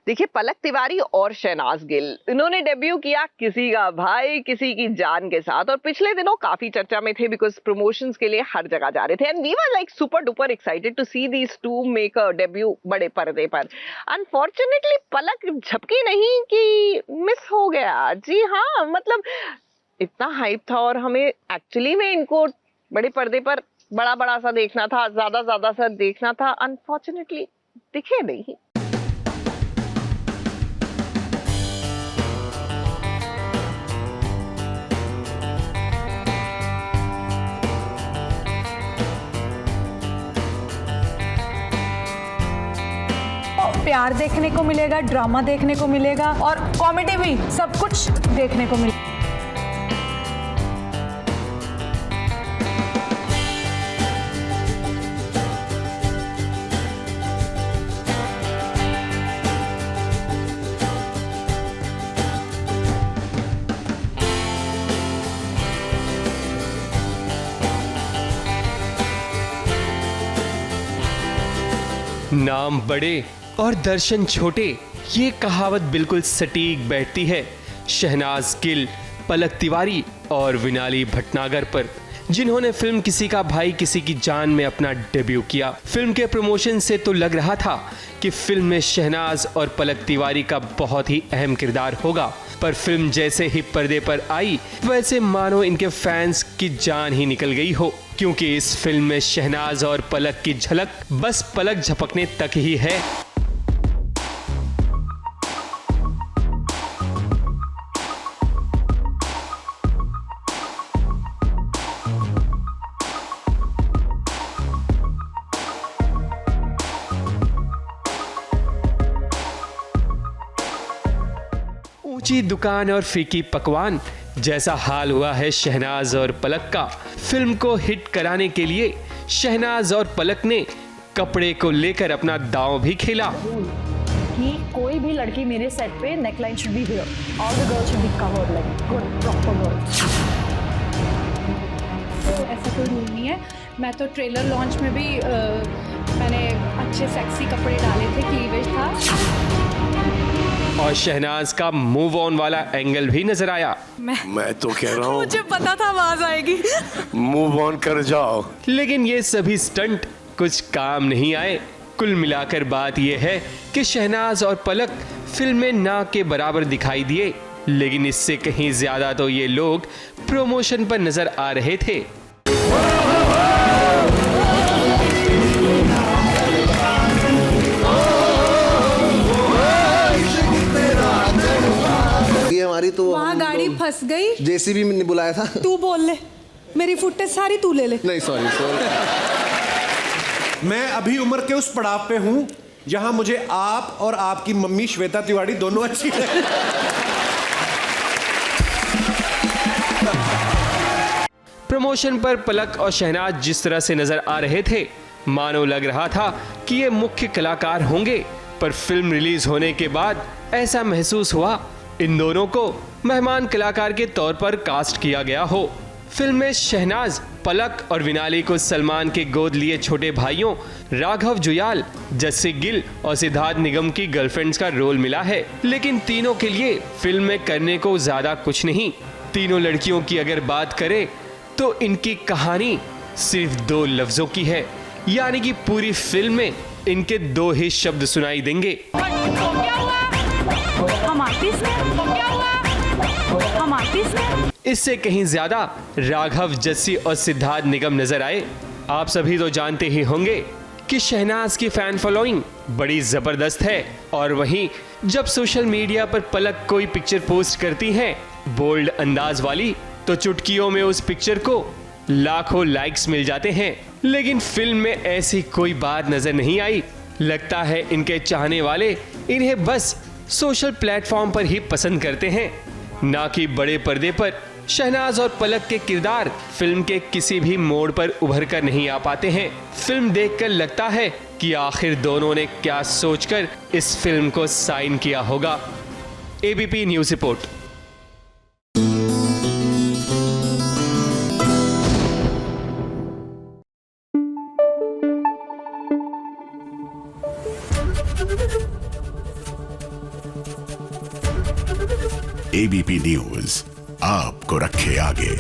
देखिए, पलक तिवारी और शहनाज गिल, इन्होंने डेब्यू किया किसी का भाई किसी की जान के साथ और पिछले दिनों काफी चर्चा में थे बिकॉज प्रमोशंस के लिए हर जगह जा रहे थे and we were like super duper excited to see these to make a debut बड़े पर्दे पर। अनफॉर्चुनेटली पलक झपकी नहीं कि मिस हो गया। जी हाँ, मतलब इतना हाइप था और हमें एक्चुअली में इनको बड़े पर्दे पर बड़ा बड़ा सा देखना था, ज्यादा सा देखना था। अनफॉर्चुनेटली दिखे नहीं। प्यार देखने को मिलेगा, ड्रामा देखने को मिलेगा और कॉमेडी भी, सब कुछ देखने को मिलेगा। नाम बड़े और दर्शन छोटे, ये कहावत बिल्कुल सटीक बैठती है शहनाज गिल, पलक तिवारी और विनाली भटनागर पर, जिन्होंने फिल्म किसी का भाई किसी की जान में अपना डेब्यू किया। फिल्म के प्रमोशन से तो लग रहा था कि फिल्म में शहनाज और पलक तिवारी का बहुत ही अहम किरदार होगा, पर फिल्म जैसे ही पर्दे पर आई वैसे मानो इनके फैंस की जान ही निकल गई हो, क्योंकि इस फिल्म में शहनाज और पलक की झलक बस पलक झपकने तक ही है। ऊंची दुकान और फीकी पकवान जैसा हाल हुआ है शहनाज और पलक का। फिल्म को हिट कराने के लिए शहनाज और पलक ने कपड़े को लेकर अपना दांव भी खेला कि कोई भी लड़की मेरे सेट पे neckline should be here, all the girls should be covered like good proper girls. तो ऐसा कोई रूल नहीं है। मैं तो ट्रेलर लॉन्च में भी मैंने अच्छे सेक्सी कपड़े डाले थे, क्लीवेज था। और शहनाज का मूव ऑन वाला एंगल भी नजर आया। मैं तो कह रहा हूँ मुझे पता था आवाज आएगी। मूव ऑन कर जाओ। लेकिन ये सभी स्टंट कुछ काम नहीं आए। कुल मिलाकर बात यह है कि शहनाज और पलक फिल्म में ना के बराबर दिखाई दिए, लेकिन इससे कहीं ज्यादा तो ये लोग प्रमोशन पर नजर आ रहे थे। हमारी तो वहाँ गाड़ी फंस गई, जेसीबी ने बुलाया था। तू बोल ले, मेरी फुटेज सारी तू ले ले। नहीं सॉरी। मैं अभी उम्र के उस पड़ाव पे हूँ जहां मुझे आप और आपकी मम्मी श्वेता तिवारी दोनों अच्छी है। प्रमोशन पर पलक और शहनाज जिस तरह से नजर आ रहे थे, मानो लग रहा था कि ये मुख्य कलाकार होंगे, पर फिल्म रिलीज होने के बाद ऐसा महसूस हुआ इन दोनों को मेहमान कलाकार के तौर पर कास्ट किया गया हो। फिल्म में शहनाज, पलक और विनाली को सलमान के गोद लिए छोटे भाइयों राघव जुयाल, जस्सी गिल और सिद्धार्थ निगम की गर्लफ्रेंड्स का रोल मिला है, लेकिन तीनों के लिए फिल्म में करने को ज्यादा कुछ नहीं। तीनों लड़कियों की अगर बात करें तो इनकी कहानी सिर्फ 2 लफ्जों की है, यानी कि पूरी फिल्म में इनके 2 ही शब्द सुनाई देंगे। इससे कहीं ज्यादा राघव, जस्सी और सिद्धार्थ निगम नजर आए। आप सभी तो जानते ही होंगे कि शहनाज की फैन फॉलोइंग बड़ी जबरदस्त है, और वहीं जब सोशल मीडिया पर पलक कोई पिक्चर पोस्ट करती है बोल्ड अंदाज वाली, तो चुटकियों में उस पिक्चर को लाखों लाइक्स मिल जाते हैं। लेकिन फिल्म में ऐसी कोई बात नजर नहीं आई। लगता है इनके चाहने वाले इन्हें बस सोशल प्लेटफॉर्म पर ही पसंद करते हैं, ना कि बड़े पर्दे पर। शहनाज और पलक के किरदार फिल्म के किसी भी मोड़ पर उभर कर नहीं आ पाते हैं। फिल्म देखकर लगता है कि आखिर दोनों ने क्या सोचकर इस फिल्म को साइन किया होगा। ABP news report. ABP news आपको रखे आगे।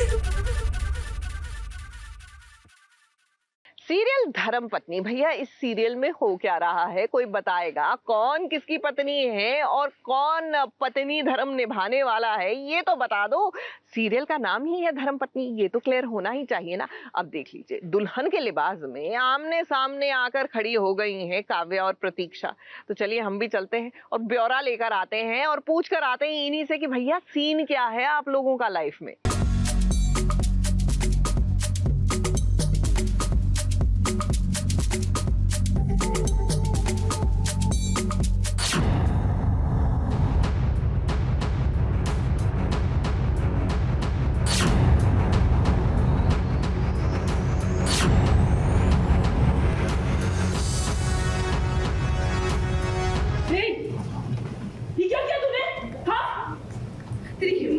सीरियल धर्मपत्नी, भैया इस सीरियल में हो क्या रहा है? कोई बताएगा कौन किसकी पत्नी है और कौन पत्नी धर्म निभाने वाला है? ये तो बता दो। सीरियल का नाम ही है धर्मपत्नी, ये तो क्लियर होना ही चाहिए ना। अब देख लीजिए, दुल्हन के लिबास में आमने सामने आकर खड़ी हो गई हैं काव्या और प्रतीक्षा। तो चलिए हम भी चलते हैं और ब्यौरा लेकर आते हैं और पूछ कर आते हैं इन्हीं से कि भैया सीन क्या है आप लोगों का लाइफ में।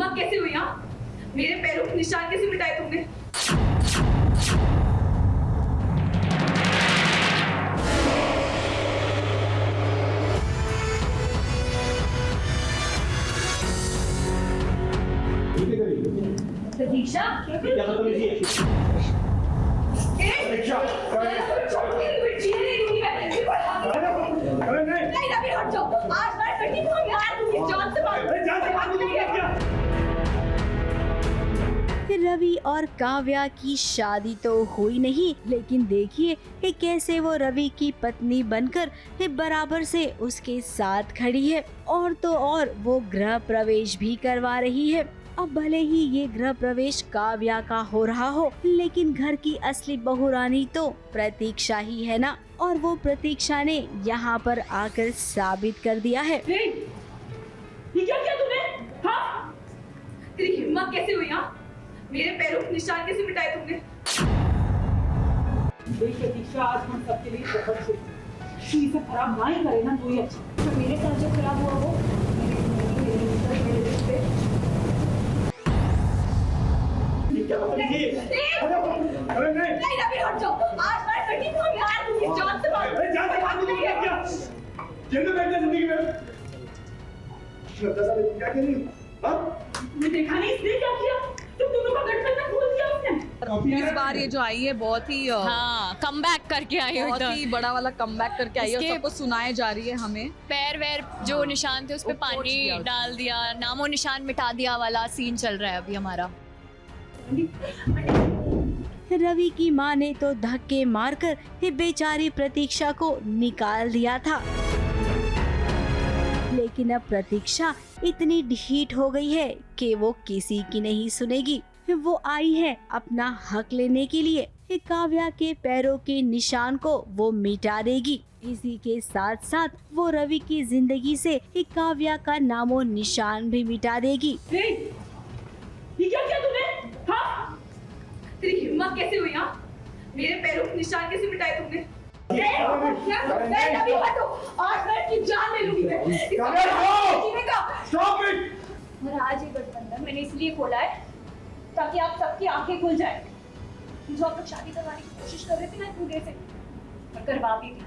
कैसे हुई? हाँ, मेरे पैरों के निशान कैसे मिटाए तुमने? प्रतीक्षा, नहीं रवि हट जाओ। आज मैं कटी हूँ यार, तुम इस जान से बात रवि और काव्या की शादी तो हुई नहीं, लेकिन देखिए कि कैसे वो रवि की पत्नी बनकर बराबर से उसके साथ खड़ी है। और तो और वो गृह प्रवेश भी करवा रही है। अब भले ही ये गृह प्रवेश काव्या का हो रहा हो, लेकिन घर की असली बहुरानी तो प्रतीक्षा ही है ना। और वो प्रतीक्षा ने यहाँ पर आकर साबित कर दिया है। ये क्या किया तूने? हाँ? तेरी हिम्मत कैसे हुई? हाँ? मेरे पैरों के निशान कैसे मिटाए तुमने? प्रतीक्षा, आज हम सबके लिए बहुत शुभ। इसे खराब ना ही करे ना तो ही अच्छा। तो मेरे साथ जो खराब हुआ वो नहीं रवि हट जाओ। आज मैं कटी हूँ यार, तुम इस जान से बात मैं देखा नहीं इसने क्या किया? तुम दोनों का गठबंधन भूल दिया उसने। इस बार ये जो आई है बहुत ही कमबैक करके आई है, बहुत ही बड़ा वाला कमबैक करके आई है और सबको सुनाए जा रही है हमें। पैर वैर जो निशान थे उस पे पानी डाल दिया, नामो निशान मिटा दिया वाला सीन चल रहा है अभी हमारा। रवि की माँ ने तो धक्के मारकर बेचारी प्रतीक्षा को निकाल दिया था, लेकिन अब प्रतीक्षा इतनी ढीठ हो गई है कि वो किसी की नहीं सुनेगी। वो आई है अपना हक लेने के लिए। काव्या के पैरों के निशान को वो मिटा देगी। इसी के साथ साथ वो रवि की जिंदगी से काव्या का नामो निशान भी मिटा देगी। ये क्या किया तूने? हाँ? तेरी हिम्मत कैसे हुई? हाँ? मेरे पैरों के निशान कैसे मिटाए तुमने? आज मैं इसकी जान ले लूंगी मैं। और आज ये गठबंधन मैंने इसलिए खोला है ताकि आप सबकी आंखें खुल जाए। जो आप लोग शादी करवाने की कोशिश कर रहे थे ना इतनी देर से, और करवा भी थी।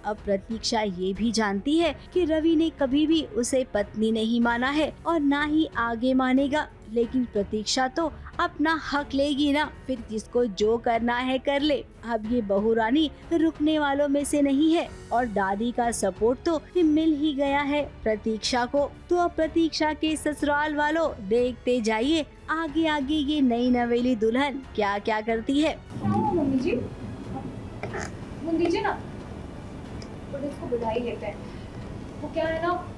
अब प्रतीक्षा ये भी जानती है कि रवि ने कभी भी उसे पत्नी नहीं माना है और ना ही आगे मानेगा, लेकिन प्रतीक्षा तो अपना हक लेगी ना। फिर जिसको जो करना है कर ले। अब ये बहुरानी रुकने वालों में से नहीं है और दादी का सपोर्ट तो मिल ही गया है प्रतीक्षा को। तो अब प्रतीक्षा के ससुराल वालों देखते जाइए आगे आगे ये नई नवेली दुल्हन क्या क्या करती है। मम्मी जी, मुन दीजिए ना, तो इसको बुलाई लेते हैं। वो क्या है ना,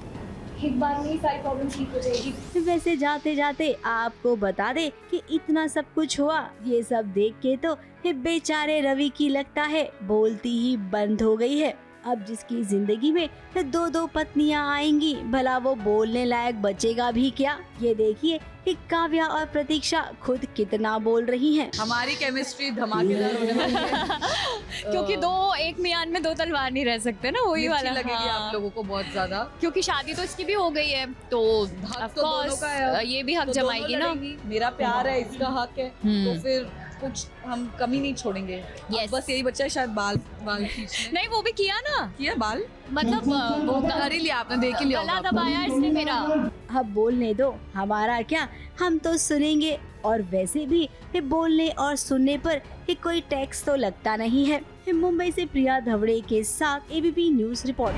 एक बार में ही सारी प्रॉब्लम ठीक हो जाएगी। वैसे जाते जाते आपको बता दे कि इतना सब कुछ हुआ, ये सब देख के तो बेचारे रवि की लगता है बोलती ही बंद हो गई है। अब जिसकी जिंदगी में दो दो पत्नियां आएंगी, भला वो बोलने लायक बचेगा भी क्या? ये देखिए कि काव्या और प्रतीक्षा खुद कितना बोल रही हैं। हमारी केमिस्ट्री धमाकेदार होने वाली है। क्योंकि दो एक मियान में दो तलवार नहीं रह सकते ना, वही वाला लगेगी आप लोगों को बहुत ज्यादा, क्योंकि शादी तो इसकी भी हो गई है तो हक तो दोनों का है। ये भी हक तो जमाएगी ना। मेरा प्यार है, इसका हक है, तो फिर कुछ हम कमी नहीं छोड़ेंगे। Yes. बस यही बच्चा है शायद बाल खींचने। नहीं, वो भी किया ना, किया बाल मतलब वो कर ही लिया आपने, देख ही लिया, गला दबाया इसने मेरा। अब बोलने दो, हमारा क्या, हम तो सुनेंगे। और वैसे भी ये बोलने और सुनने पर ये कोई टैक्स तो लगता नहीं है। मुंबई से प्रिया धवड़े के साथ ABP news report.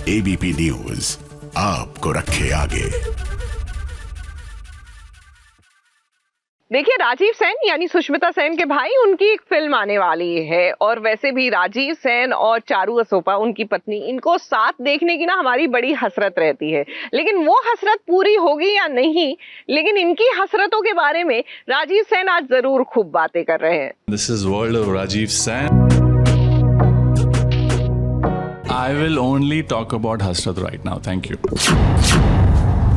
ABP news आपको रखे आगे। देखिए, राजीव सेन यानी सुष्मिता सेन के भाई, उनकी एक फिल्म आने वाली है। और वैसे भी राजीव सेन और चारू असोपा, उनकी पत्नी, इनको साथ देखने की ना हमारी बड़ी हसरत रहती है। लेकिन वो हसरत पूरी होगी या नहीं, लेकिन इनकी हसरतों के बारे में राजीव सेन आज जरूर खूब बातें कर रहे हैं। This is world of Rajiv Sen. I will only talk about Hasrat right now. Thank you.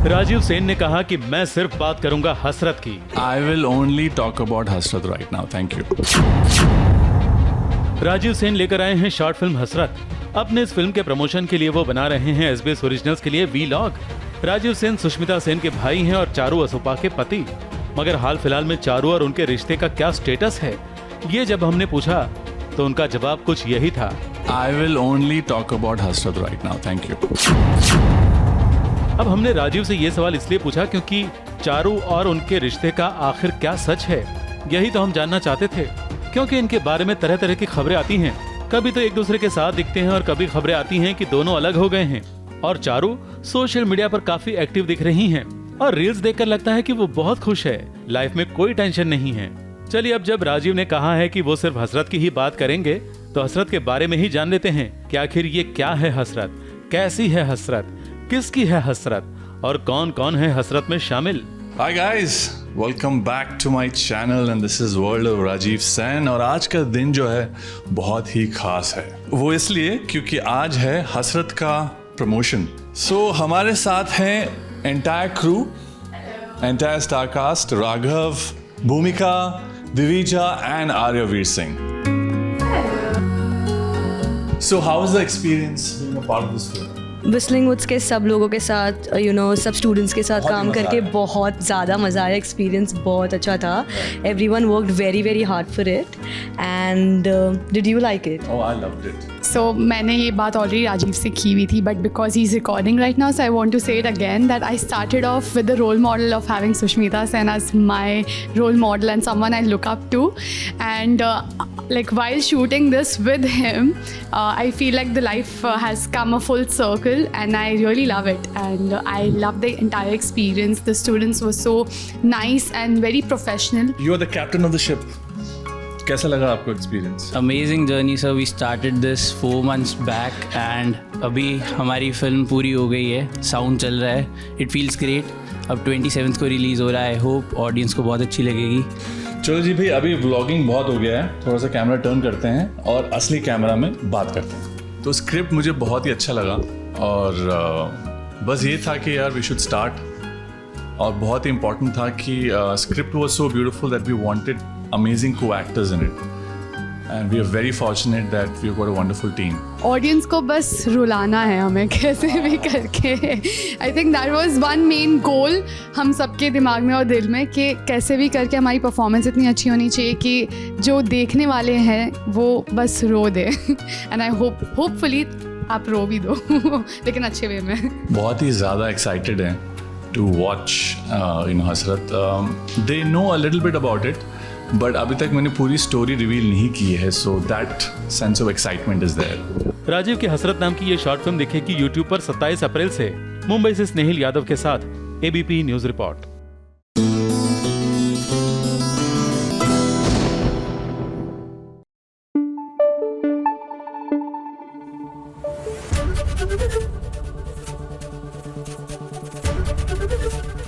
Rajiv Sen ने कहा कि मैं सिर्फ बात करूंगा हसरत की। I will only talk about Hasrat right now. Thank you. Rajiv Sen लेकर आए हैं शॉर्ट फिल्म हसरत। अपने इस फिल्म के प्रमोशन के लिए वो बना रहे हैं SBS ओरिजिनल्स के लिए वीलॉग। राजीव सेन सुष्मिता सेन के भाई हैं और चारू असोपा के पति। मगर हाल फिलहाल में चारू और उनके रिश्ते का क्या स्टेटस है, ये जब हमने पूछा तो उनका जवाब कुछ यही था। I will only talk about Hasrat right now. Thank you. अब हमने राजीव से ये सवाल इसलिए पूछा क्योंकि चारू और उनके रिश्ते का आखिर क्या सच है, यही तो हम जानना चाहते थे। क्योंकि इनके बारे में तरह तरह की खबरें आती हैं। कभी तो एक दूसरे के साथ दिखते हैं और कभी खबरें आती हैं कि दोनों अलग हो गए हैं। और चारू सोशल मीडिया पर काफी एक्टिव दिख रही हैं और रील्स देखकर लगता है कि वो बहुत खुश है, लाइफ में कोई टेंशन नहीं है। चलिए, अब जब राजीव ने कहा है कि वो सिर्फ हसरत की ही बात करेंगे तो हसरत के बारे में ही जान लेते हैं कि आखिर ये क्या है हसरत, कैसी है हसरत, किसकी है हसरत और कौन कौन है हसरत में शामिल। Hi guys, welcome back to my channel and this is World of Rajiv Sen. और आज का दिन जो है बहुत ही खास है, वो इसलिए क्योंकि आज है हसरत का प्रमोशन। सो हमारे साथ है entire crew, entire star cast, Raghav, Bhumika, Divija and Aryaveer Singh. So how was the experience being a part of this film? Whistling Woods के सब लोगों के साथ सब स्टूडेंट्स के साथ काम करके बहुत ज़्यादा मज़ा आया। एक्सपीरियंस बहुत अच्छा था। Everyone worked very very hard for it and did you like it? Oh, I loved it. So मैंने ये बात ऑलरेडी राजीव से की हुई थी, but because he is recording right now, so I want to say it again that I started off with the role model of having Sushmita Sen as my role model and someone I look up to, and like while shooting this with him, I feel like the life has come a full circle and I really love it, and I love the entire experience. The students were so nice and very professional. You are the captain of the ship. कैसा लगा आपको experience? Amazing journey sir. We started this 4 months back and अभी हमारी film पूरी हो गई है, sound चल रहा है, इट फील्स ग्रेट। अब 27th को रिलीज़ हो रहा है, होप ऑडियंस को बहुत अच्छी लगेगी। चलो जी भाई, अभी व्लॉगिंग बहुत हो गया है, थोड़ा सा कैमरा टर्न करते हैं और असली कैमरा में बात करते हैं। तो स्क्रिप्ट मुझे बहुत ही अच्छा लगा और बस ये था कि यार वी शुड स्टार्ट, और बहुत ही इम्पोर्टेंट था कि script was so beautiful that we wanted amazing co-actors in it and we are very fortunate that we've got a wonderful team. Audience को बस रुलाना है हमें कैसे भी करके। I think that was one main goal हम सबके दिमाग में और दिल में, कि कैसे भी करके हमारी परफॉर्मेंस इतनी अच्छी होनी चाहिए कि जो देखने वाले हैं वो बस रो दे। एंड आई होपफुली आप रो भी दो लेकिन अच्छे वे में। बहुत ही ज़्यादा एक्साइटेड हैं to watch Hasrat. They know a little bit about it, but अभी तक मैंने पूरी स्टोरी रिवील नहीं की है, so that sense of excitement is there. Rajiv की हसरत नाम की ये शॉर्ट फिल्म दिखेगी यूट्यूब पर 27 अप्रैल से। मुंबई से स्नेहिल यादव के साथ ABP news report.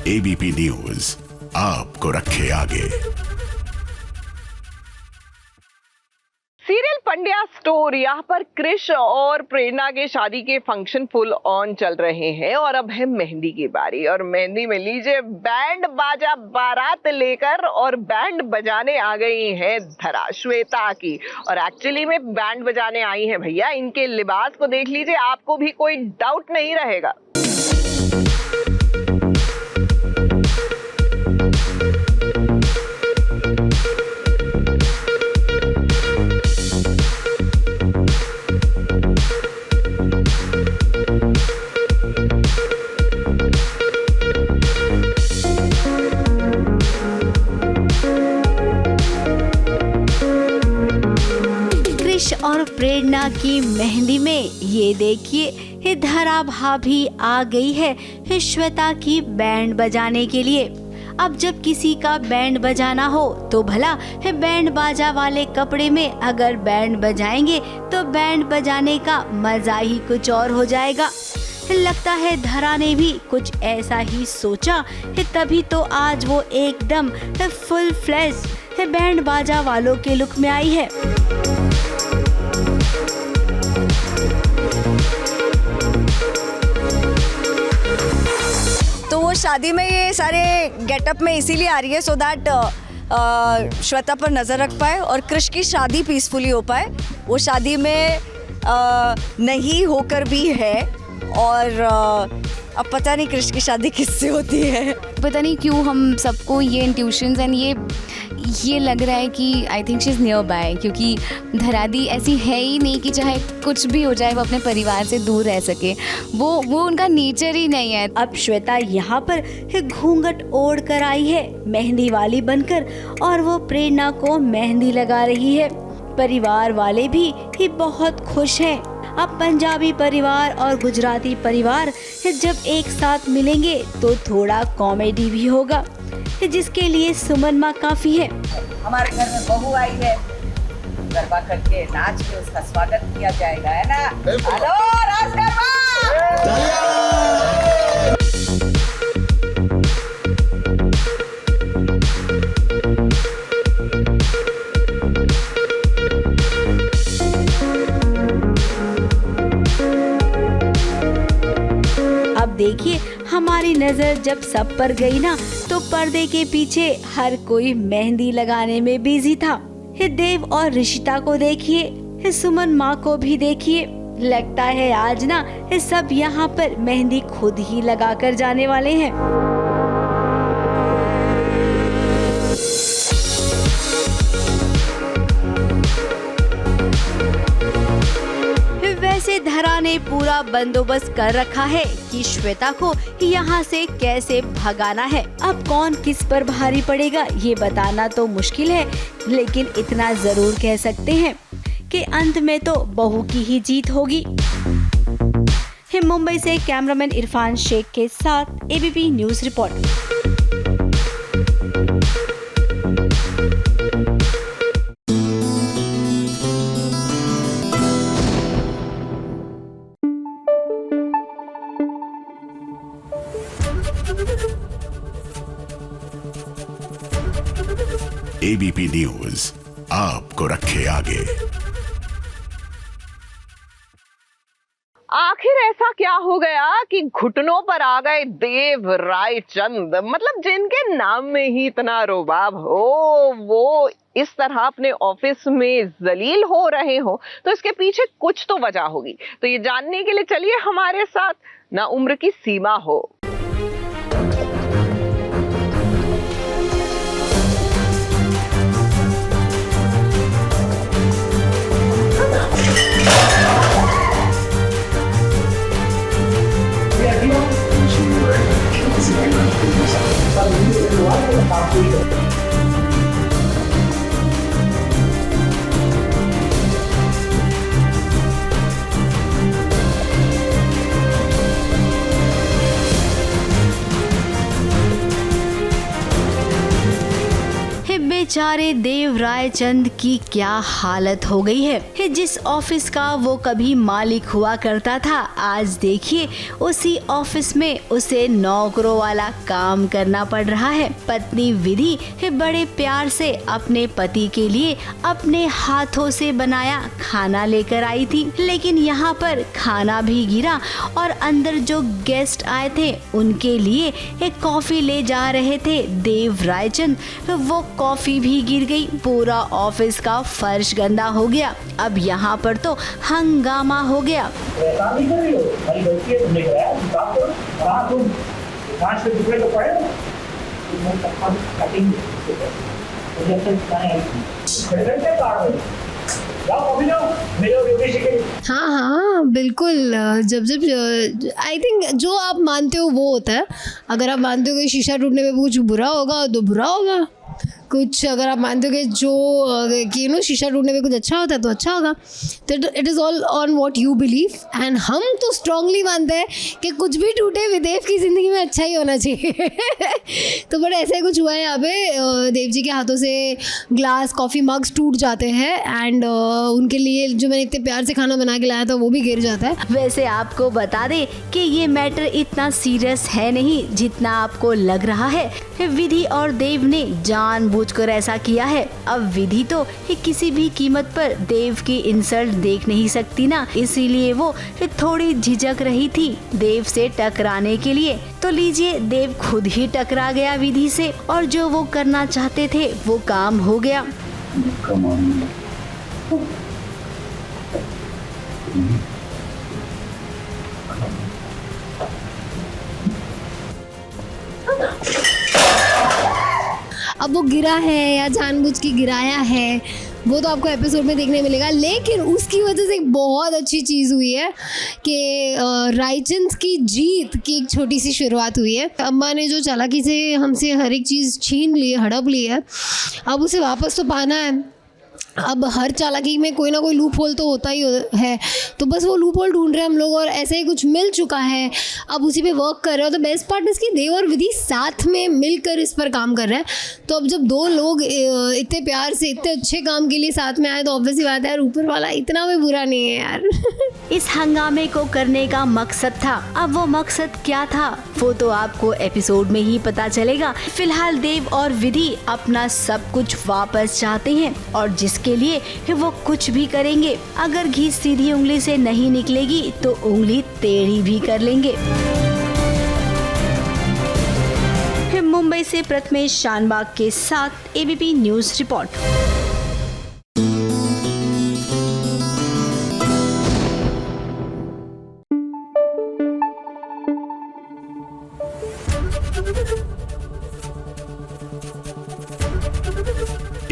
ABP news आपको रखे आगे। सीरियल पंडित इंडिया स्टोर, यहाँ पर कृष और प्रेरणा के शादी के फंक्शन फुल ऑन चल रहे हैं और अब है मेहंदी की बारी। और मेहंदी में लीजिए बैंड बाजा बारात लेकर, और बैंड बजाने आ गई हैं धरा श्वेता की। और एक्चुअली में बैंड बजाने आई हैं भैया, इनके लिबास को देख लीजिए, आपको भी कोई डाउट नहीं रहेगा। और प्रेरणा की मेहंदी में ये देखिए धरा भाभी आ गई है श्वेता की बैंड बजाने के लिए। अब जब किसी का बैंड बजाना हो तो भला बैंड बाजा वाले कपड़े में अगर बैंड बजाएंगे तो बैंड बजाने का मजा ही कुछ और हो जाएगा। लगता है धरा ने भी कुछ ऐसा ही सोचा, तभी तो आज वो एकदम फुल फ्लैश बैंड बाजा वालों के लुक में आई है। तो वो शादी में ये सारे गेटअप में इसीलिए आ रही है सो दैट श्वेता पर नज़र रख पाए और कृष की शादी पीसफुली हो पाए। वो शादी में नहीं होकर भी है और अब पता नहीं कृष की शादी किससे होती है। पता नहीं क्यों हम सबको ये इंट्यूशंस एंड ये लग रहा है कि I think she is near by, क्योंकि धरादी ऐसी है ही नहीं कि चाहे कुछ भी हो जाए वो अपने परिवार से दूर रह सके। वो उनका नेचर ही नहीं है। अब श्वेता यहाँ पर घूंघट ओढ़ कर आई है मेहंदी वाली बनकर, और वो प्रेरणा को मेहंदी लगा रही है। परिवार वाले भी बहुत खुश हैं। अब पंजाबी परिवार और गुजराती परिवार जब एक साथ मिलेंगे तो थोड़ा कॉमेडी भी होगा, जिसके लिए सुमन माँ काफी है। हमारे घर में बहू आई है, गरबा करके नाच के उसका स्वागत किया जाएगा, है ना? हेलो राज गरबा। देखिए हमारी नजर जब सब पर गई ना तो पर्दे के पीछे हर कोई मेहंदी लगाने में बिजी था। देव और ऋषिता को देखिए, सुमन माँ को भी देखिए। लगता है आज ना सब यहाँ पर मेहंदी खुद ही लगा कर जाने वाले हैं। वैसे धरा ने पूरा बंदोबस्त कर रखा है कि श्वेता को यहाँ से कैसे भगाना है। अब कौन किस पर भारी पड़ेगा ये बताना तो मुश्किल है, लेकिन इतना जरूर कह सकते हैं कि अंत में तो बहू की ही जीत होगी। मुंबई से कैमरामैन इरफान शेख के साथ ABP news report. ABP news आपको रखे आगे। आखिर ऐसा क्या हो गया कि घुटनों पर आ गए देव राय चंद, मतलब जिनके नाम में ही इतना रुबाब हो, वो इस तरह अपने ऑफिस में जलील हो रहे हो, तो इसके पीछे कुछ तो वजह होगी। तो ये जानने के लिए चलिए हमारे साथ, ना उम्र की सीमा हो। बेचारे देव रायचंद की क्या हालत हो गई है। जिस ऑफिस का वो कभी मालिक हुआ करता था, आज देखिए उसी ऑफिस में उसे नौकरों वाला काम करना पड़ रहा है। पत्नी विधि बड़े प्यार से अपने पति के लिए अपने हाथों से बनाया खाना लेकर आई थी, लेकिन यहाँ पर खाना भी गिरा और अंदर जो गेस्ट आए थे उनके लिए एक कॉफी ले जा रहे थे देव रायचंद, वो कॉफी भी गिर गई। पूरा ऑफिस का फर्श गंदा हो गया। अब यहाँ पर तो हंगामा हो गया। हाँ हाँ बिल्कुल। जब आई थिंक जो आप मानते हो वो होता है। अगर आप मानते हो कि शीशा टूटने पे कुछ बुरा होगा तो बुरा होगा, कुछ अगर आप मानते हो कि जो शीशा टूटने में कुछ अच्छा होता है तो अच्छा होगा। तो it is all on what you believe. And हम तो स्ट्रांगली मानते हैं कि कुछ भी टूटे विदेव की ज़िंदगी में अच्छा ही होना चाहिए। तो बट ऐसा ही कुछ हुआ है यहाँ पे। देव जी के हाथों से ग्लास कॉफ़ी मग्स टूट जाते हैं एंड उनके लिए जो मैंने इतने प्यार से खाना बना के लाया था वो भी गिर जाता है। वैसे आपको बता दें कि ये मैटर इतना सीरियस है नहीं जितना आपको लग रहा है। विधि और देव ने जानबूझकर ऐसा किया है। अब विधि तो किसी भी कीमत पर देव की इंसल्ट देख नहीं सकती ना, इसीलिए वो थोड़ी झिझक रही थी देव से टकराने के लिए। तो लीजिए, देव खुद ही टकरा गया विधि से और जो वो करना चाहते थे वो काम हो गया। अब वो गिरा है या जानबूझ के गिराया है वो तो आपको एपिसोड में देखने मिलेगा, लेकिन उसकी वजह से एक बहुत अच्छी चीज़ हुई है कि रायचंद की जीत की एक छोटी सी शुरुआत हुई है। अम्मा ने जो चालाकी से हमसे हर एक चीज़ छीन ली है, हड़प ली है, अब उसे वापस तो पाना है। अब हर चालाकी में कोई ना कोई लूप होल तो होता ही है, तो बस वो लूप होल ढूंढ रहे हैं हम लोग और ऐसे ही कुछ मिल चुका है। अब उसी पे वर्क कर रहे हो। तो बेस्ट पार्ट इसकी देव और विधि साथ में मिलकर इस पर काम कर रहे हैं। तो अब जब दो लोग इतने प्यार से इतने अच्छे काम के लिए साथ में आए तो ऑब्वियसली बात है यार, ऊपर वाला इतना भी बुरा नहीं है यार। इस हंगामे को करने का मकसद था। अब वो मकसद क्या था वो तो आपको एपिसोड में ही पता चलेगा। फिलहाल देव और विधि अपना सब कुछ वापस चाहते हैं और जिसके लिए वो कुछ भी करेंगे। अगर घी सीधी उंगली से नहीं निकलेगी तो उंगली टेढ़ी भी कर लेंगे। मुंबई से प्रथमेश शानबाग के साथ ABP news report.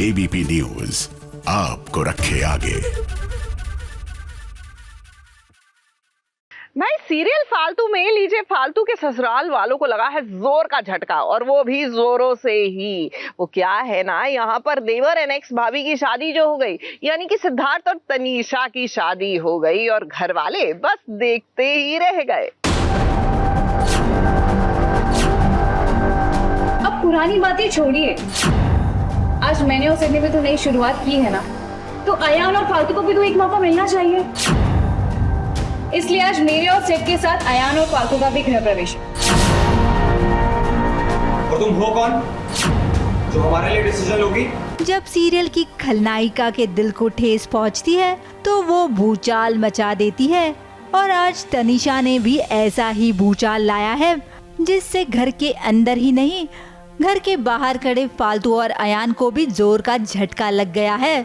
ABP news आपको रखे आगे। भाई सीरियल फालतू में लीजिए, फालतू के ससुराल वालों को लगा है जोर का झटका और वो भी जोरों से ही। वो क्या है ना, यहाँ पर देवर एंड एक्स भाभी की शादी जो हो गई, यानी कि सिद्धार्थ और तनीषा की शादी हो गई और घर वाले बस देखते ही रह गए। अब पुरानी बातें छोड़िए, आज मैंने और सिडनी में तो नई शुरुआत की है ना, तो अयान और फालतू को भी तो एक मौका मिलना चाहिए। इसलिए आज मेरे और सेट के साथ अयान और फालतू का भी गृह प्रवेश। और तुम हो कौन जो हमारे लिए डिसीजन लोगी? जब सीरियल की खलनायिका के दिल को ठेस पहुंचती है तो वो भूचाल मचा देती है और आज तनीषा ने भी ऐसा ही भूचाल लाया है जिससे घर के अंदर ही नहीं, घर के बाहर खड़े फालतू और अयान को भी जोर का झटका लग गया है।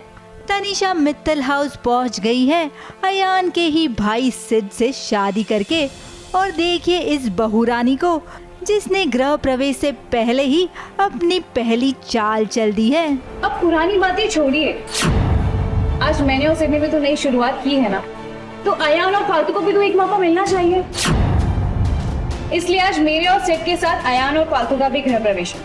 तनीषा मित्तल हाउस पहुंच गई है अयान के ही भाई सिड से शादी करके। और देखिए इस बहुरानी को जिसने गृह प्रवेश से पहले ही अपनी पहली चाल चल दी है। अब पुरानी बातें छोड़िए, आज मैंने और सिडनी में तो नई शुरुआत की है ना, तो अयान और फालतू को भी तो एक मौका मिलना चाहिए। इसलिए आज मेरे और सेट के साथ अयान और फालतू का भी गृह प्रवेश।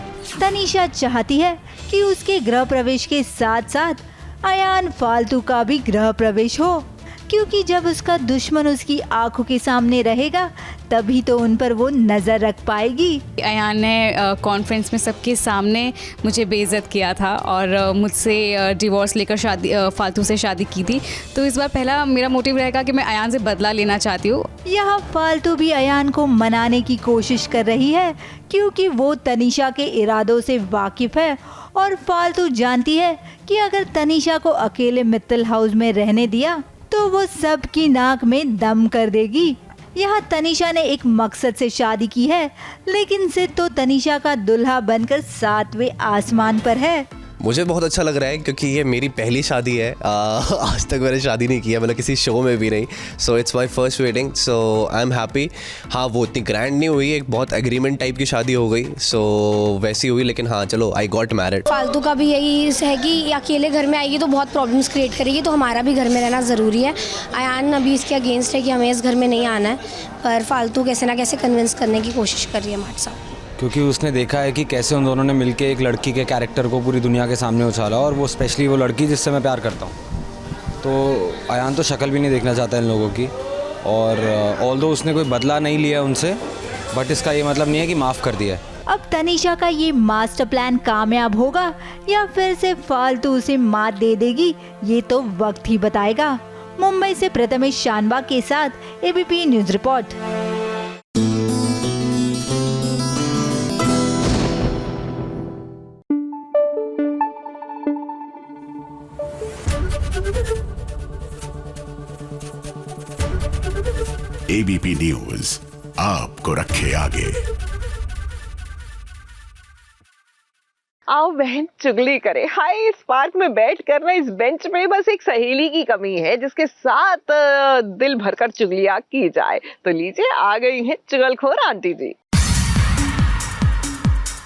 तनीषा चाहती है कि उसके गृह प्रवेश के साथ साथ अयान फालतू का भी गृह प्रवेश हो, क्योंकि जब उसका दुश्मन उसकी आंखों के सामने रहेगा तभी तो उन पर वो नजर रख पाएगी। अयान ने कॉन्फ्रेंस में सबके सामने मुझे बेइज्जत किया था और मुझसे डिवोर्स लेकर फालतू से शादी की थी, तो इस बार पहला मेरा मोटिव रहेगा कि मैं अयान से बदला लेना चाहती हूँ। यहाँ फालतू भी अयान को मनाने की कोशिश कर रही है क्योंकि वो तनीषा के इरादों से वाकिफ है और फालतू जानती है कि अगर तनीषा को अकेले मित्तल हाउस में रहने दिया तो वो सबकी नाक में दम कर देगी। यहाँ तनीषा ने एक मकसद से शादी की है, लेकिन सिद्ध तो तनीषा का दुल्हा बनकर 7वें आसमान पर है। मुझे बहुत अच्छा लग रहा है क्योंकि ये मेरी पहली शादी है। आज तक मैंने शादी नहीं किया, मतलब किसी शो में भी नहीं। So it's my first wedding, so I am happy. हाँ, वो इतनी ग्रैंड नहीं हुई, एक बहुत एग्रीमेंट टाइप की शादी हो गई, सो वैसी हुई, लेकिन हाँ चलो आई गॉट मैरिड। फालतू का भी यही है कि अकेले घर में आएगी तो बहुत प्रॉब्लम्स क्रिएट करेगी, तो हमारा भी घर में रहना ज़रूरी है। अयान अभी इसके अगेंस्ट है कि हमें इस घर में नहीं आना है, पर फालतू कैसे ना कैसे कन्विंस करने की कोशिश कर रही है हमारे साथ, क्योंकि उसने देखा है कि कैसे उन दोनों ने मिलके एक लड़की के कैरेक्टर को पूरी दुनिया के सामने उछाला, और वो स्पेशली वो लड़की जिससे मैं प्यार करता हूँ। तो अयान तो शक्ल भी नहीं देखना चाहता इन लोगों की, और ऑल्दो उसने कोई बदला नहीं लिया उनसे, बट इसका ये मतलब नहीं है कि माफ़ कर दिया है। अब तनीषा का ये मास्टर प्लान कामयाब होगा या फिर से फालतू उसे मात दे देगी, ये तो वक्त ही बताएगा। मुंबई से प्रथमेश शानबाग के साथ ABP news report. ABP news आपको रखे आगे। आओ बहन चुगली करे। हाय, इस पार्क में बैठ कर ना इस बेंच में बस एक सहेली की कमी है जिसके साथ दिल भरकर चुगलियां की जाए। तो लीजिए, आ गई हैं चुगलखोर आंटी जी।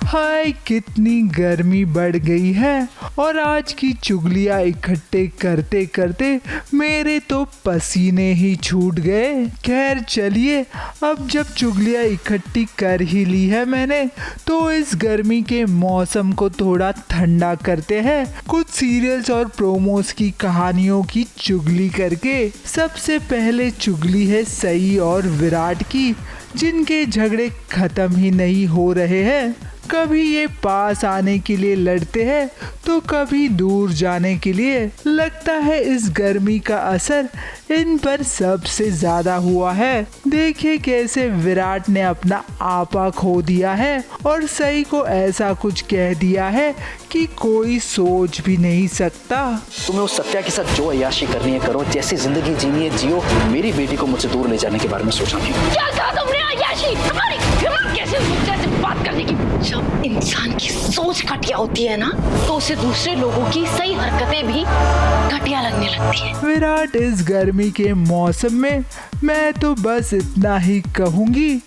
हाय, कितनी गर्मी बढ़ गई है और आज की चुगलियां इकट्ठे करते करते मेरे तो पसीने ही छूट गए। खैर चलिए, अब जब चुगलियां इकट्ठी कर ही ली है मैंने, तो इस गर्मी के मौसम को थोड़ा ठंडा करते हैं कुछ सीरियल्स और प्रोमोस की कहानियों की चुगली करके। सबसे पहले चुगली है सई और विराट की, जिनके झगड़े खत्म ही नहीं हो रहे हैं। कभी ये पास आने के लिए लड़ते हैं तो कभी दूर जाने के लिए। लगता है इस गर्मी का असर इन पर सबसे ज्यादा हुआ है। देखिए कैसे विराट ने अपना आपा खो दिया है और सई को ऐसा कुछ कह दिया है कि कोई सोच भी नहीं सकता। तुम्हें उस सत्या के साथ जो अय्याशी करनी है करो, जैसी जिंदगी जीनी है जियो। मेरी बेटी को मुझसे दूर ले जाने के बारे में सोचा नहीं। क्या कहा तुमने अय्याशी? हमारी हिम्मत कैसे हुई बात करने की? जब इंसान की सोच घटिया होती है ना, तो उसे दूसरे लोगों की सही हरकतें भी घटिया लगने लगती है। विराट, इस गर्मी के मौसम में मैं तो बस इतना ही कहूँगी,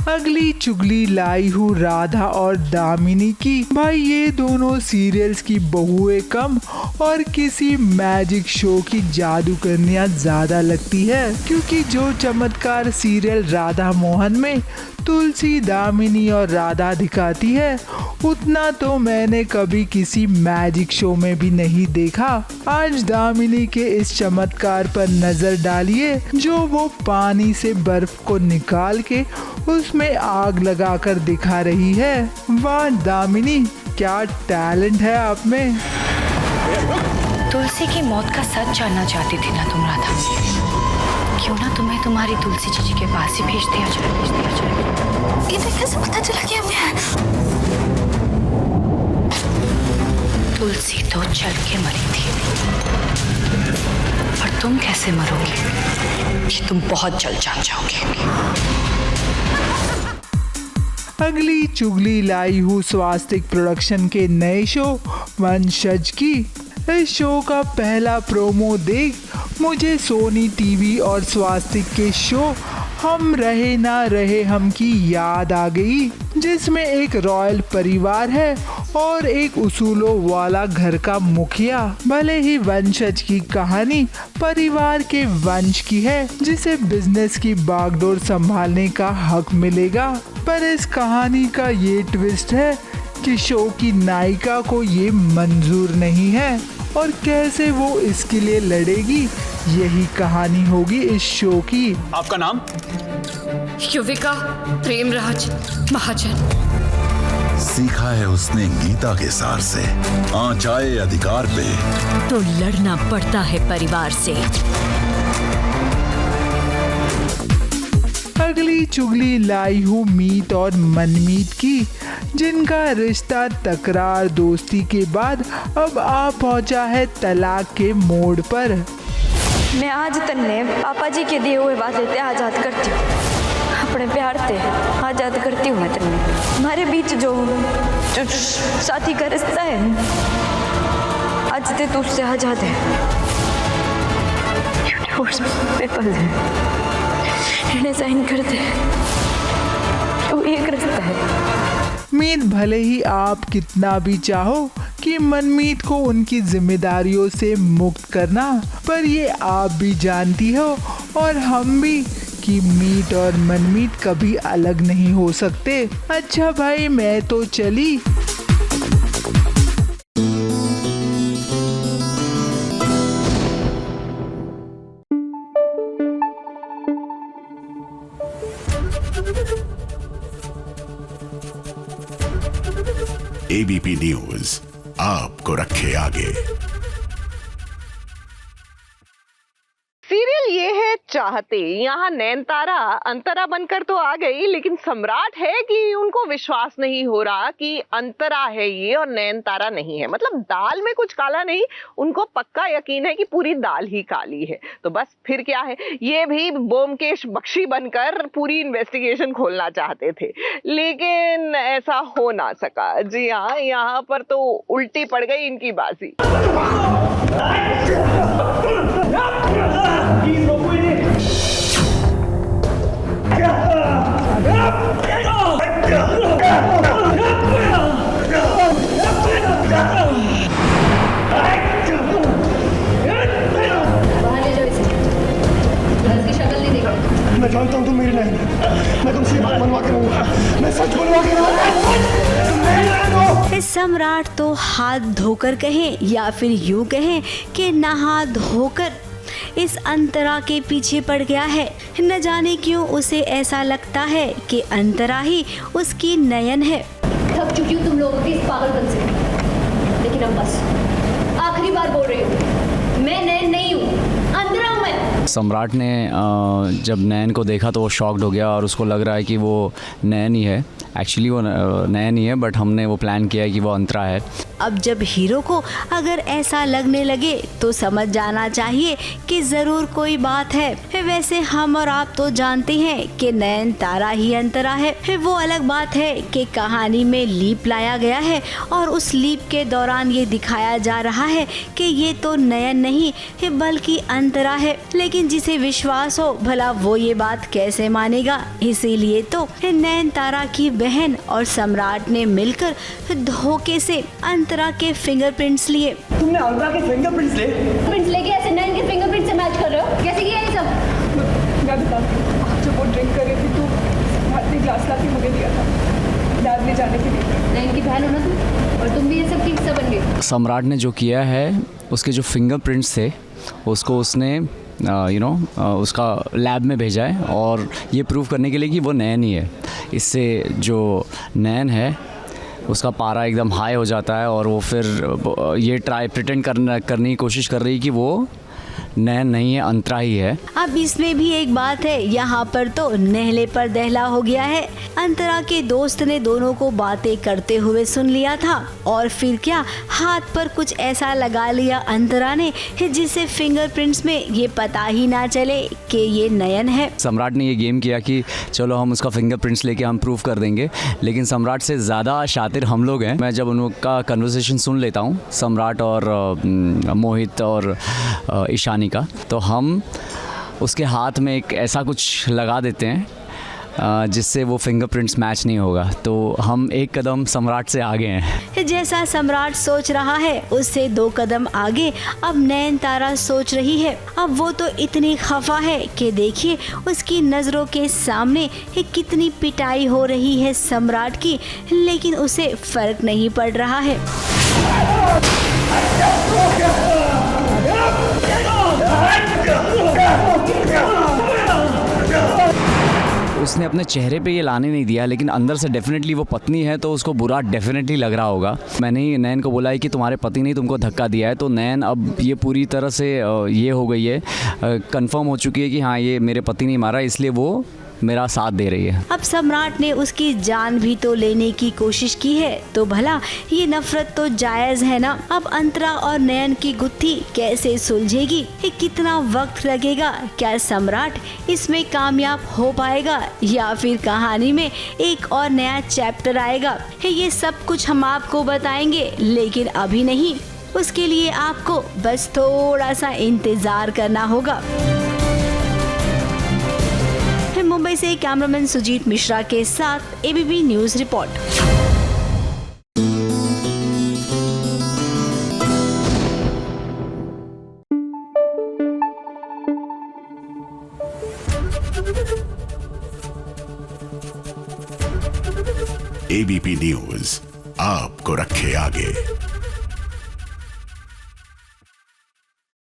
अगली चुगली लाई हूँ राधा और दामिनी की। भाई ये दोनों सीरियल्स की बहुएं कम और किसी मैजिक शो की जादूगरनियां ज्यादा लगती है, क्योंकि जो चमत्कार सीरियल राधा मोहन में तुलसी, दामिनी और राधा दिखाती है, उतना तो मैंने कभी किसी मैजिक शो में भी नहीं देखा। आज दामिनी के इस चमत्कार पर नजर डालिए, जो वो पानी से बर्फ को निकाल के उसमें आग लगाकर दिखा रही है। वाह दामिनी, क्या टैलेंट है आप में। तुलसी की मौत का सच जानना चाहती थी ना तुम राधा? क्यों ना तुम्हें तुम्हारी तुलसी जी के पास ही भेज दिया जाए। इन्हें कैसे पता चला कि हमें तुलसी तो चल के मरी थी, और तुम कैसे मरोगे कि तुम बहुत जल्द जान जाओगे। अगली चुगली लाई हूँ स्वास्तिक प्रोडक्शन के नए शो वंशज की। इस शो का पहला प्रोमो देख मुझे सोनी टीवी और स्वास्तिक के शो हम रहे ना रहे हम की याद आ गई, जिसमें एक रॉयल परिवार है और एक उसूलों वाला घर का मुखिया। भले ही वंशज की कहानी परिवार के वंश की है जिसे बिजनेस की बागडोर संभालने का हक मिलेगा, पर इस कहानी का ये ट्विस्ट है कि शो की नायिका को ये मंजूर नहीं है और कैसे वो इसके लिए लड़ेगी, यही कहानी होगी इस शो की। आपका नाम? युविका प्रेमराज महाजन। सीखा है उसने गीता के सार से, आँच आए अधिकार पे तो लड़ना पड़ता है परिवार से। अगली चुगली लाई हूँ मीत और मनमीत की, जिनका रिश्ता तकरार दोस्ती के बाद अब आ पहुँचा है तलाक के मोड़ पर। मैं आज तन्ने पापा जी के दिए हुए वादे ते आज़ाद करती हूँ, अपने प्यार ते आज़ाद करती हूँ। मैं तन्ने हमारे बीच जो साथी का रिश्ता है, आज ते तू उससे आज़ाद है। डिवोर्स पेपर है, इन्हें साइन कर दे, वो एक रास्ता है। मीत भले ही आप कितना भी चाहो कि मनमीत को उनकी जिम्मेदारियों से मुक्त करना, पर ये आप भी जानती हो और हम भी कि मीत और मनमीत कभी अलग नहीं हो सकते। अच्छा भाई मैं तो चली। एबीपी न्यूज आपको रखे आगे। सीरियल ये है चाहते, यहाँ नयनतारा अंतरा बनकर तो आ गई, लेकिन सम्राट है कि उनको विश्वास नहीं हो रहा कि अंतरा है ये और नयनतारा नहीं है। मतलब दाल में कुछ काला नहीं, उनको पक्का यकीन है कि पूरी दाल ही काली है। तो बस फिर क्या है, ये भी ब्योमकेश बख्शी बनकर पूरी इन्वेस्टिगेशन खोलना चाहते थे, लेकिन ऐसा हो ना सका। जी हाँ, यहाँ पर तो उल्टी पड़ गई इनकी बाजी। मैं जानता हूँ तुम मेरी नहीं, मैं तुमसे बात बनवा के रहूंगा, मैं सच बनवा के रहूंगा। सम्राट तो हाथ धोकर कहें या फिर यूं कहें कि नहा धोकर इस अंतरा के पीछे पड़ गया है। न जाने क्यों उसे ऐसा लगता है कि अंतरा ही उसकी नयन है। थक चुकी हूँ तुम लोगों के इस पागलपन से, लेकिन अब बस आखिरी बार बोल रही हूँ, मैं नयन नहीं हूँ, अंतरा हूँ मैं। सम्राट ने जब नयन को देखा तो वो शॉक्ड हो गया और उसको लग रहा है कि वो नयन ही है। एक्चुअली वो नयन ही है, बट हमने वो प्लान किया है कि वो अंतरा है। अब जब हीरो को अगर ऐसा लगने लगे तो समझ जाना चाहिए कि ज़रूर कोई बात है। वैसे हम और आप तो जानते हैं कि नयनतारा ही अंतरा है। वो अलग बात है कि कहानी में लीप लाया गया है और उस लीप के दौरान ये दिखाया जा रहा है कि ये तो नयन नहीं बल्कि अंतरा है। लेकिन जिसे विश्वास हो भला वो ये बात कैसे मानेगा। इसीलिए तो नयनतारा की बहन और सम्राट ने मिलकर धोखे से अंतरा के फिंगरप्रिंट्स लिए। तुमने अंतरा के फिंगरप्रिंट्स लेके ऐसे नयन के फिंगरप्रिंट से मैच कर रहे हो? कैसे किया ये सब? मैं बताऊँ, आप जब वो ड्रिंक कर रही थी तो सम्राट ने ग्लास लाके मुझे दिया था लैब ले जाने के लिए। नयन की बहन हो ना तुम, और तुम भी ये सब की हिस्सा बन गई। सम्राट ने जो किया है, उसके जो फिंगरप्रिंट्स थे उसको उसने उसका लैब में भेजा है और ये प्रूव करने के लिए कि वो नयन ही है। इससे जो नयन है उसका पारा एकदम हाई हो जाता है और वो फिर ये प्रिटेंड करने की कोशिश कर रही है कि वो नयन नहीं है, अंतरा ही है। अब इसमें भी एक बात है, यहाँ पर तो नहले पर दहला हो गया है। अंतरा के दोस्त ने दोनों को बातें करते हुए सुन लिया था और फिर क्या हाथ पर कुछ ऐसा लगा लिया अंतरा ने जिससे फिंगरप्रिंट्स में ये पता ही ना चले कि ये नयन है। सम्राट ने ये गेम किया कि चलो हम उसका फिंगरप्रिंट्स लेके हम प्रूव कर देंगे, लेकिन सम्राट से ज़्यादा शातिर हम लोग हैं। मैं जब उनका कन्वर्सेशन सुन लेता हूँ, सम्राट और मोहित और ईशानी का, तो हम उसके हाथ में एक ऐसा कुछ लगा देते हैं जिससे वो फिंगरप्रिंट्स मैच नहीं होगा। तो हम एक कदम सम्राट से आगे हैं। जैसा सम्राट सोच रहा है उससे 2 कदम आगे अब नयनतारा सोच रही है। अब वो तो इतनी खफा है कि देखिए उसकी नज़रों के सामने कितनी पिटाई हो रही है सम्राट की, लेकिन उसे फर्क नहीं पड़ रहा है। उसने अपने चेहरे पे ये लाने नहीं दिया, लेकिन अंदर से डेफिनेटली वो पत्नी है तो उसको बुरा डेफिनेटली लग रहा होगा। मैंने ही नैन को बोला है कि तुम्हारे पति ने तुमको धक्का दिया है, तो नैन अब ये पूरी तरह से ये हो गई है, कंफर्म हो चुकी है कि हाँ ये मेरे पति ने मारा, इसलिए वो मेरा साथ दे रही है। अब सम्राट ने उसकी जान भी तो लेने की कोशिश की है, तो भला ये नफरत तो जायज है ना। अब अंतरा और नयन की गुत्थी कैसे सुलझेगी, कितना वक्त लगेगा, क्या सम्राट इसमें कामयाब हो पाएगा या फिर कहानी में एक और नया चैप्टर आएगा, ये सब कुछ हम आपको बताएंगे, लेकिन अभी नहीं। उसके लिए आपको बस थोड़ा सा इंतजार करना होगा। मुंबई से कैमरामैन सुजीत मिश्रा के साथ ABP news report. ABP news आपको रखे आगे।